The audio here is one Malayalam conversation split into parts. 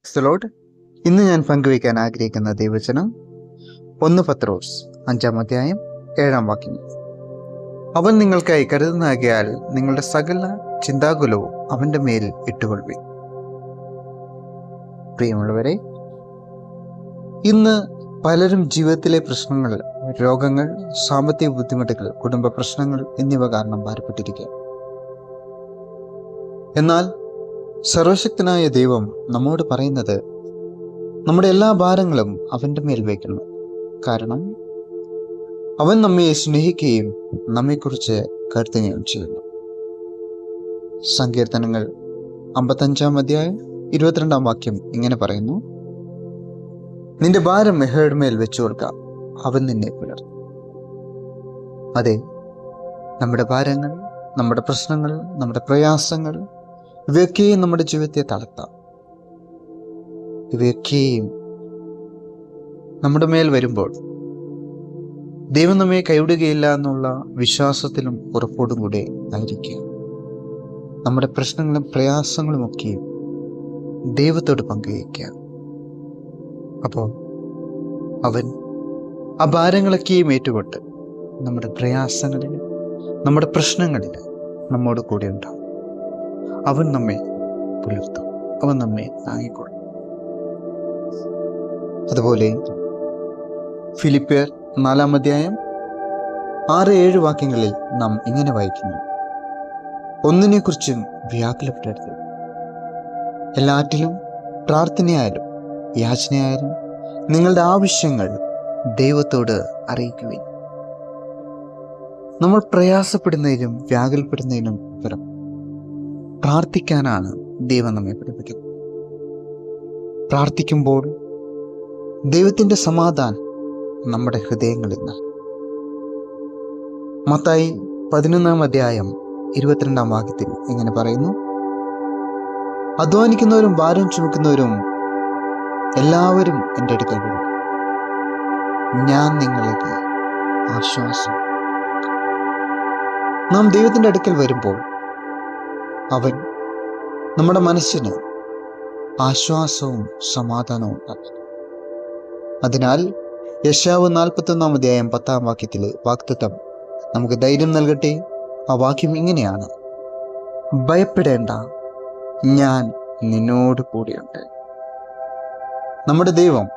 ക്രിസ്തുലോട് ഇന്ന് ഞാൻ പങ്കുവയ്ക്കാൻ ആഗ്രഹിക്കുന്ന ദൈവവചനം 1 പത്രോസ് 5-ാം അധ്യായം 7-ാം വാക്യം. അവൻ നിങ്ങൾക്കായി കരുതുന്നാകിയാൽ നിങ്ങളുടെ സകല ചിന്താകുലവും അവൻ്റെ മേൽ ഇട്ടുകൊള്ളുവിൻ. പ്രിയമുള്ളവരെ, ഇന്ന് പലരും ജീവിതത്തിലെ പ്രശ്നങ്ങൾ, രോഗങ്ങൾ, സാമ്പത്തിക ബുദ്ധിമുട്ടുകൾ, കുടുംബ പ്രശ്നങ്ങൾ എന്നിവ കാരണം ഭാരപ്പെട്ടിരിക്കുക. എന്നാൽ സർവശക്തനായ ദൈവം നമ്മോട് പറയുന്നത് നമ്മുടെ എല്ലാ ഭാരങ്ങളും അവൻ്റെ മേൽ വയ്ക്കണം. കാരണം അവൻ നമ്മെ സ്നേഹിക്കുകയും നമ്മെക്കുറിച്ച് കരുതുകയും ചെയ്യുന്നു. സങ്കീർത്തനങ്ങൾ 55-ാം അധ്യായം 22-ാം വാക്യം ഇങ്ങനെ പറയുന്നു: നിന്റെ ഭാരം യഹോവയുടെ മേൽ വെച്ചു കൊടുക്കാം, അവൻ നിന്നെ പുലർത്തും. അതെ, നമ്മുടെ ഭാരങ്ങൾ, നമ്മുടെ പ്രശ്നങ്ങൾ, നമ്മുടെ പ്രയാസങ്ങൾ, ഇവയൊക്കെയും നമ്മുടെ ജീവിതത്തെ തളർത്താം. ഇവയൊക്കെയും നമ്മുടെ മേൽ വരുമ്പോൾ ദൈവം നമ്മെ കൈവിടുകയില്ല എന്നുള്ള വിശ്വാസത്തിലും ഉറപ്പോടും കൂടെ ആയിരിക്കുക. നമ്മുടെ പ്രശ്നങ്ങളും പ്രയാസങ്ങളും ഒക്കെയും ദൈവത്തോട് പങ്കുവയ്ക്കുക. അപ്പോൾ അവൻ ആ ഭാരങ്ങളൊക്കെയും ഏറ്റുകൊണ്ട് നമ്മുടെ പ്രയാസങ്ങളിൽ, നമ്മുടെ ഫപ്രശ്നങ്ങളിൽ നമ്മോട് കൂടെ ഉണ്ടാവും. അവൻ നമ്മെ പുലർത്തും, അവൻ നമ്മെ താങ്ങിക്കൊള്ളും. അതുപോലെ ഫിലിപ്പിയർ 4-ാം അധ്യായം 6-7 വാക്യങ്ങളിൽ നാം ഇങ്ങനെ വായിക്കുന്നു: ഒന്നിനെക്കുറിച്ചും വ്യാകുലപ്പെടരുത്, എല്ലാറ്റിലും പ്രാർത്ഥനയായാലും യാചനയായാലും നിങ്ങളുടെ ആവശ്യങ്ങൾ ദൈവത്തോട് അറിയിക്കുവിൻ. നമ്മൾ പ്രയാസപ്പെടുന്നതിനും വ്യാകുലപ്പെടുന്നതിനും പകരം പ്രാർത്ഥിക്കാനാണ് ദൈവം നമ്മെ പഠിപ്പിക്കുന്നത്. പ്രാർത്ഥിക്കുമ്പോൾ ദൈവത്തിൻ്റെ സമാധാനം നമ്മുടെ ഹൃദയങ്ങളിൽ നിന്ന്. മത്തായി 11-ാം അധ്യായം 22-ാം വാക്യത്തിൽ ഇങ്ങനെ പറയുന്നു: അധ്വാനിക്കുന്നവരും ഭാരം ചുമക്കുന്നവരും എല്ലാവരും എൻ്റെ അടുക്കൽ വരും, ഞാൻ നിങ്ങൾക്ക് ആശ്വാസം. നാം ദൈവത്തിൻ്റെ അടുക്കൽ വരുമ്പോൾ അവൻ നമ്മുടെ മനസ്സിന് ആശ്വാസവും സമാധാനവും നൽകും. അതിനാൽ യെശയ്യാവ് 41-ാം അധ്യായം 10-ാം വാക്യത്തിലെ വാഗ്ദത്തം നമുക്ക് ധൈര്യം നൽകട്ടെ. ആ വാക്യം ഇങ്ങനെയാണ്: ഭയപ്പെടേണ്ട, ഞാൻ നിന്നോട് കൂടെയുണ്ട്. നമ്മുടെ ദൈവം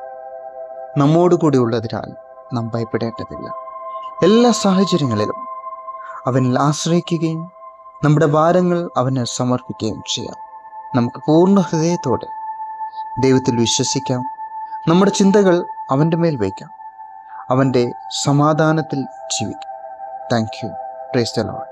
നമ്മോട് കൂടി ഉള്ളതിനാൽ നാം ഭയപ്പെടേണ്ടതില്ല. എല്ലാ സാഹചര്യങ്ങളിലും അവനിൽ ആശ്രയിക്കുകയും നമ്മുടെ ഭാരങ്ങൾ അവന് സമർപ്പിക്കുകയും ചെയ്യാം. നമുക്ക് പൂർണ്ണ ഹൃദയത്തോടെ ദൈവത്തിൽ വിശ്വസിക്കാം. നമ്മുടെ ചിന്തകൾ അവൻ്റെ മേൽ വയ്ക്കാം. അവൻ്റെ സമാധാനത്തിൽ ജീവിക്കാം. Thank you. Praise the Lord.